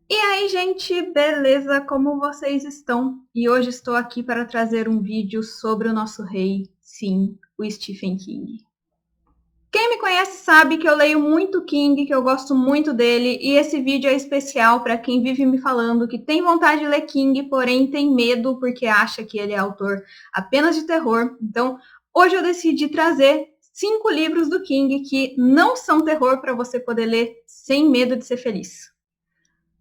E aí, gente, beleza? Como vocês estão? E hoje estou aqui para trazer um vídeo sobre o nosso rei, sim, o Stephen King. Quem me conhece sabe que eu leio muito King, que eu gosto muito dele, e esse vídeo é especial para quem vive me falando que tem vontade de ler King, porém tem medo porque acha que ele é autor apenas de terror. Então, hoje eu decidi trazer 5 livros do King que não são terror para você poder ler sem medo de ser feliz.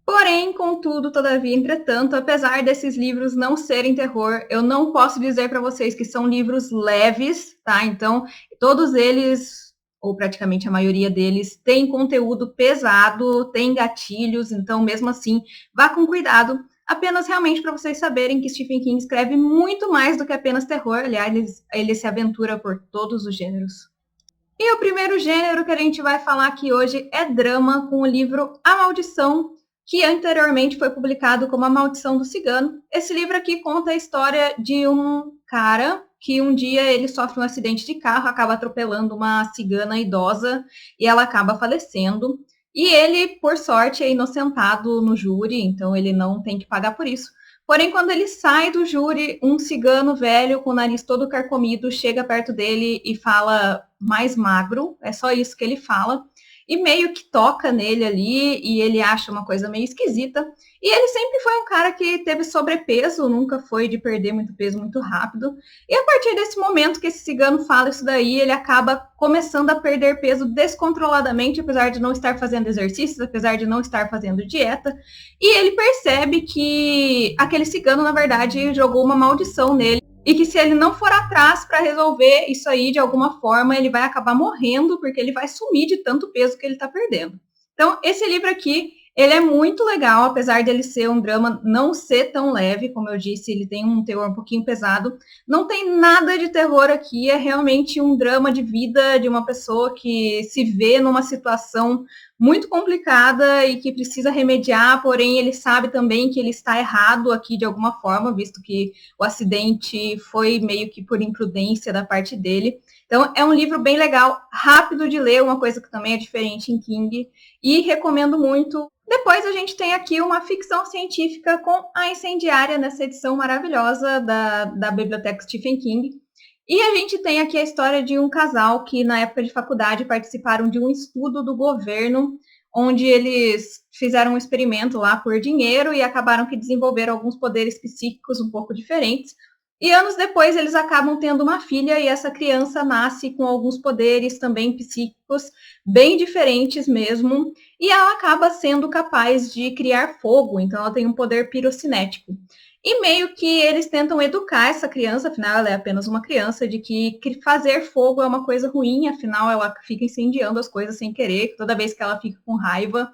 Porém, contudo, todavia, entretanto, apesar desses livros não serem terror, eu não posso dizer para vocês que são livros leves, tá? Então, todos eles, ou praticamente a maioria deles, tem conteúdo pesado, tem gatilhos, então, mesmo assim, vá com cuidado. Apenas realmente para vocês saberem que Stephen King escreve muito mais do que apenas terror. Aliás, ele se aventura por todos os gêneros. E o primeiro gênero que a gente vai falar aqui hoje é drama, com o livro A Maldição, que anteriormente foi publicado como A Maldição do Cigano. Esse livro aqui conta a história de um cara que um dia ele sofre um acidente de carro, acaba atropelando uma cigana idosa e ela acaba falecendo. E ele, por sorte, é inocentado no júri, então ele não tem que pagar por isso. Porém, quando ele sai do júri, um cigano velho com o nariz todo carcomido chega perto dele e fala mais magro, é só isso que ele fala, e meio que toca nele ali e ele acha uma coisa meio esquisita. E ele sempre foi um cara que teve sobrepeso, nunca foi de perder muito peso muito rápido. E a partir desse momento que esse cigano fala isso daí, ele acaba começando a perder peso descontroladamente, apesar de não estar fazendo exercícios, apesar de não estar fazendo dieta. E ele percebe que aquele cigano, na verdade, jogou uma maldição nele e que se ele não for atrás para resolver isso aí de alguma forma, ele vai acabar morrendo porque ele vai sumir de tanto peso que ele está perdendo. Então, esse livro aqui, ele é muito legal, apesar dele ser um drama não ser tão leve, como eu disse, ele tem um teor um pouquinho pesado. Não tem nada de terror aqui, é realmente um drama de vida de uma pessoa que se vê numa situação muito complicada e que precisa remediar, porém ele sabe também que ele está errado aqui de alguma forma, visto que o acidente foi meio que por imprudência da parte dele. Então é um livro bem legal, rápido de ler, uma coisa que também é diferente em King, e recomendo muito. Depois a gente tem aqui uma ficção científica com A Incendiária, nessa edição maravilhosa da Biblioteca Stephen King. E a gente tem aqui a história de um casal que, na época de faculdade, participaram de um estudo do governo, onde eles fizeram um experimento lá por dinheiro e acabaram que desenvolveram alguns poderes psíquicos um pouco diferentes. E anos depois eles acabam tendo uma filha e essa criança nasce com alguns poderes também psíquicos bem diferentes mesmo, e ela acaba sendo capaz de criar fogo, então ela tem um poder pirocinético. E meio que eles tentam educar essa criança, afinal ela é apenas uma criança, de que fazer fogo é uma coisa ruim, afinal ela fica incendiando as coisas sem querer, toda vez que ela fica com raiva.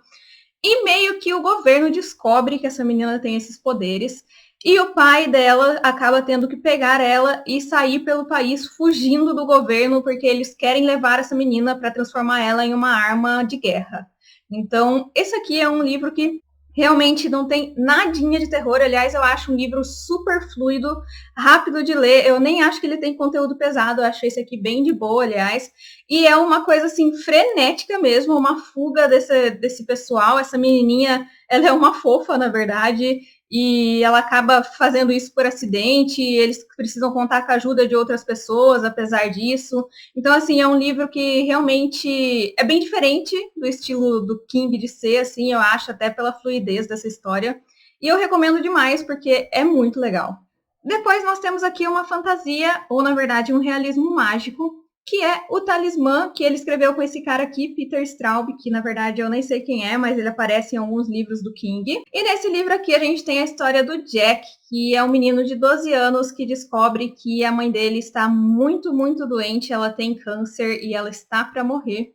E meio que o governo descobre que essa menina tem esses poderes. E o pai dela acaba tendo que pegar ela e sair pelo país fugindo do governo, porque eles querem levar essa menina para transformar ela em uma arma de guerra. Então, esse aqui é um livro que realmente não tem nadinha de terror. Aliás, eu acho um livro super fluido, rápido de ler. Eu nem acho que ele tem conteúdo pesado. Eu acho esse aqui bem de boa, aliás. E é uma coisa assim frenética mesmo, uma fuga desse pessoal. Essa menininha, ela é uma fofa, na verdade, e ela acaba fazendo isso por acidente. E eles precisam contar com a ajuda de outras pessoas, apesar disso. Então, assim, é um livro que realmente é bem diferente do estilo do King de ser, assim, eu acho, até pela fluidez dessa história. E eu recomendo demais, porque é muito legal. Depois nós temos aqui uma fantasia, ou na verdade um realismo mágico, que é o Talismã, que ele escreveu com esse cara aqui, Peter Straub, que na verdade eu nem sei quem é, mas ele aparece em alguns livros do King. E nesse livro aqui a gente tem a história do Jack, que é um menino de 12 anos que descobre que a mãe dele está muito, muito doente, ela tem câncer e ela está para morrer.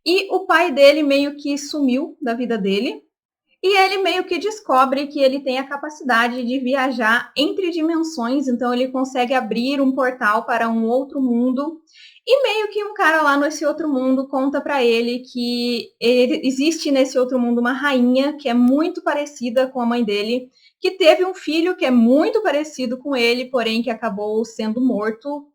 E o pai dele meio que sumiu da vida dele, e ele meio que descobre que ele tem a capacidade de viajar entre dimensões, então ele consegue abrir um portal para um outro mundo. E meio que um cara lá nesse outro mundo conta para ele que existe nesse outro mundo uma rainha que é muito parecida com a mãe dele, que teve um filho que é muito parecido com ele, porém que acabou sendo morto,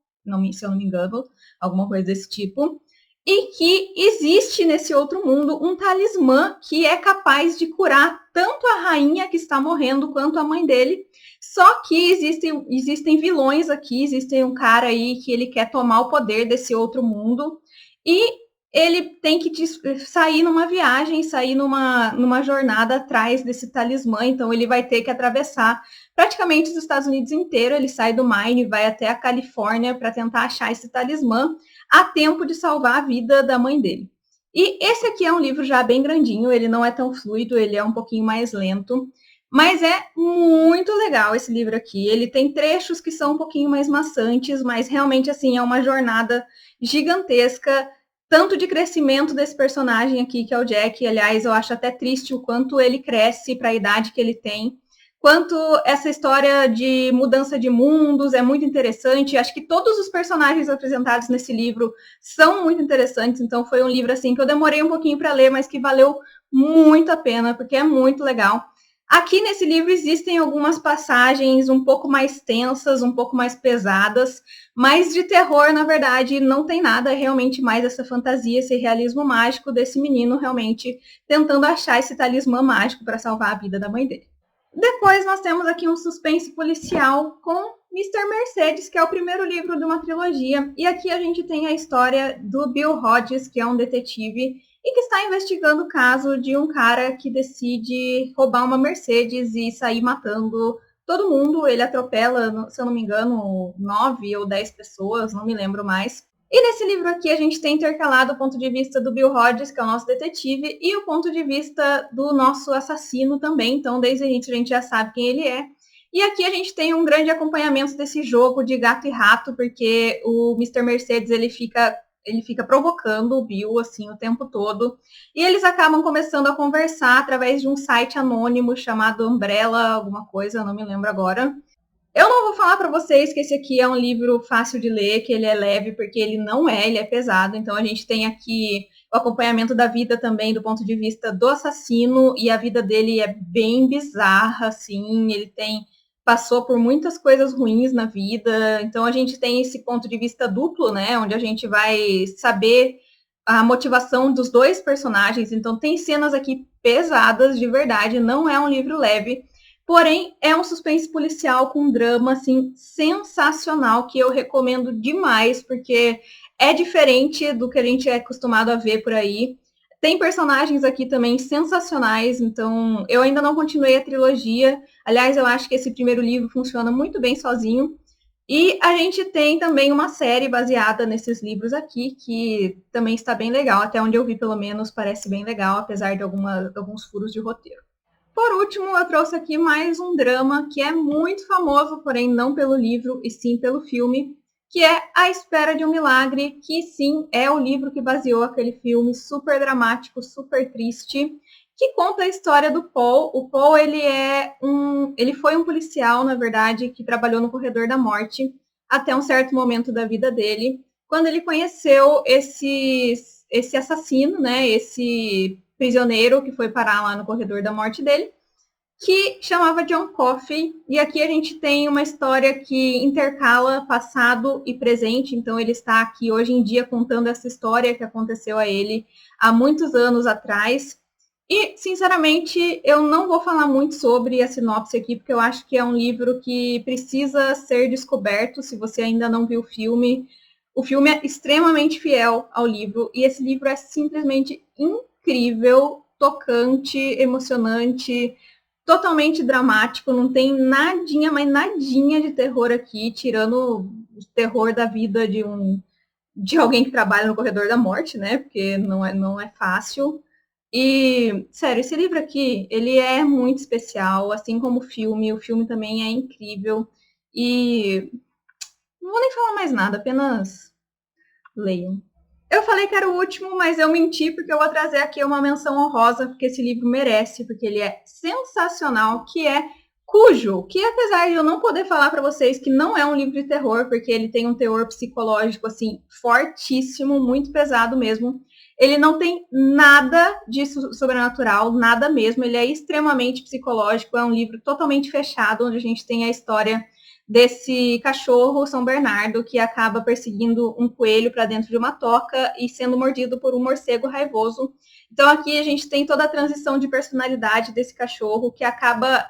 se eu não me engano, alguma coisa desse tipo. e que existe nesse outro mundo um talismã que é capaz de curar tanto a rainha que está morrendo quanto a mãe dele. Só que existem vilões aqui, existe um cara aí que ele quer tomar o poder desse outro mundo e ele tem que sair numa viagem, sair numa jornada atrás desse talismã, então ele vai ter que atravessar praticamente os Estados Unidos inteiro, ele sai do Maine, vai até a Califórnia para tentar achar esse talismã a tempo de salvar a vida da mãe dele. E esse aqui é um livro já bem grandinho, ele não é tão fluido, ele é um pouquinho mais lento, mas é muito legal esse livro aqui. Ele tem trechos que são um pouquinho mais maçantes, mas realmente assim é uma jornada gigantesca, tanto de crescimento desse personagem aqui, que é o Jack. Aliás, eu acho até triste o quanto ele cresce para a idade que ele tem, quanto essa história de mudança de mundos é muito interessante. Acho que todos os personagens apresentados nesse livro são muito interessantes, então foi um livro assim que eu demorei um pouquinho para ler, mas que valeu muito a pena, porque é muito legal. Aqui nesse livro existem algumas passagens um pouco mais tensas, um pouco mais pesadas, mas de terror, na verdade, não tem nada, é realmente mais essa fantasia, esse realismo mágico desse menino realmente tentando achar esse talismã mágico para salvar a vida da mãe dele. Depois nós temos aqui um suspense policial com Mr. Mercedes, que é o primeiro livro de uma trilogia. E aqui a gente tem a história do Bill Hodges, que é um detetive e que está investigando o caso de um cara que decide roubar uma Mercedes e sair matando todo mundo. Ele atropela, se eu não me engano, 9 ou 10 pessoas, não me lembro mais. E nesse livro aqui a gente tem intercalado o ponto de vista do Bill Hodges, que é o nosso detetive, e o ponto de vista do nosso assassino também. Então, desde o início a gente já sabe quem ele é. E aqui a gente tem um grande acompanhamento desse jogo de gato e rato, porque o Mr. Mercedes ele fica provocando o Bill assim o tempo todo. E eles acabam começando a conversar através de um site anônimo chamado Umbrella, alguma coisa, eu não me lembro agora. Eu não vou falar para vocês que esse aqui é um livro fácil de ler, que ele é leve, porque ele não é, ele é pesado. Então a gente tem aqui o acompanhamento da vida também do ponto de vista do assassino, e a vida dele é bem bizarra, assim, ele passou por muitas coisas ruins na vida. Então a gente tem esse ponto de vista duplo, né, onde a gente vai saber a motivação dos dois personagens. Então tem cenas aqui pesadas de verdade, não é um livro leve. Porém, é um suspense policial com drama, assim, sensacional, que eu recomendo demais, porque é diferente do que a gente é acostumado a ver por aí. Tem personagens aqui também sensacionais, então eu ainda não continuei a trilogia. Aliás, eu acho que esse primeiro livro funciona muito bem sozinho. E a gente tem também uma série baseada nesses livros aqui, que também está bem legal. Até onde eu vi, pelo menos, parece bem legal, apesar de alguns furos de roteiro. Por último, eu trouxe aqui mais um drama que é muito famoso, porém não pelo livro e sim pelo filme, que é A Espera de um Milagre, que sim é o livro que baseou aquele filme super dramático, super triste, que conta a história do Paul. O Paul, ele foi um policial, na verdade, que trabalhou no corredor da morte até um certo momento da vida dele, quando ele conheceu esse assassino, né, esse prisioneiro que foi parar lá no corredor da morte dele, que chamava John Coffey. E aqui a gente tem uma história que intercala passado e presente. Então ele está aqui hoje em dia contando essa história que aconteceu a ele há muitos anos atrás. E, sinceramente, eu não vou falar muito sobre a sinopse aqui, porque eu acho que é um livro que precisa ser descoberto. Se você ainda não viu o filme é extremamente fiel ao livro, e esse livro é simplesmente incrível, tocante, emocionante, totalmente dramático, não tem nadinha, mas nadinha de terror aqui, tirando o terror da vida de alguém que trabalha no corredor da morte, né? Porque não é fácil. E, sério, esse livro aqui, ele é muito especial, assim como o filme também é incrível. E não vou nem falar mais nada, apenas leiam. Eu falei que era o último, mas eu menti, porque eu vou trazer aqui uma menção honrosa, porque esse livro merece, porque ele é sensacional, que é Cujo, que apesar de eu não poder falar para vocês que não é um livro de terror, porque ele tem um teor psicológico, assim, fortíssimo, muito pesado mesmo, ele não tem nada de sobrenatural, nada mesmo, ele é extremamente psicológico, é um livro totalmente fechado, onde a gente tem a história desse cachorro São Bernardo que acaba perseguindo um coelho para dentro de uma toca e sendo mordido por um morcego raivoso. Então aqui a gente tem toda a transição de personalidade desse cachorro que acaba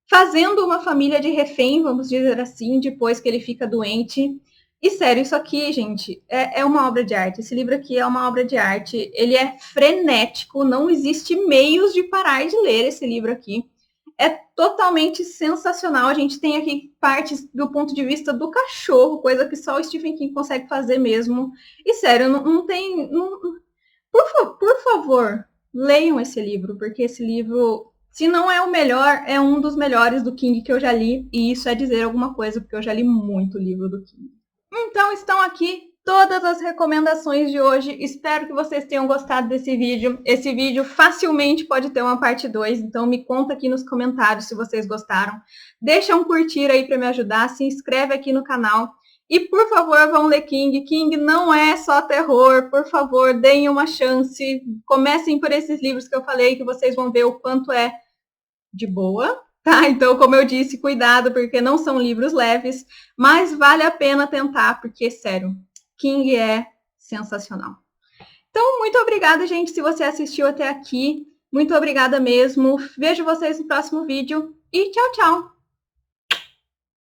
fazendo uma família de refém, vamos dizer assim, depois que ele fica doente. E sério, isso aqui, gente, é uma obra de arte. Esse livro aqui é uma obra de arte. Ele é frenético, não existe meios de parar de ler esse livro aqui. É totalmente sensacional. A gente tem aqui partes do ponto de vista do cachorro, coisa que só o Stephen King consegue fazer mesmo. E sério, não tem... Por favor, leiam esse livro, porque esse livro, se não é o melhor, é um dos melhores do King que eu já li. E isso é dizer alguma coisa, porque eu já li muito livro do King. Então estão aqui todas as recomendações de hoje. Espero que vocês tenham gostado desse vídeo. Esse vídeo facilmente pode ter uma parte 2, então me conta aqui nos comentários se vocês gostaram. Deixa um curtir aí para me ajudar, se inscreve aqui no canal. E por favor, vão ler King. King não é só terror, por favor, deem uma chance. Comecem por esses livros que eu falei, que vocês vão ver o quanto é de boa. Tá, então, como eu disse, cuidado, porque não são livros leves, mas vale a pena tentar, porque, sério, King é sensacional. Então, muito obrigada, gente, se você assistiu até aqui. Muito obrigada mesmo. Vejo vocês no próximo vídeo e tchau, tchau!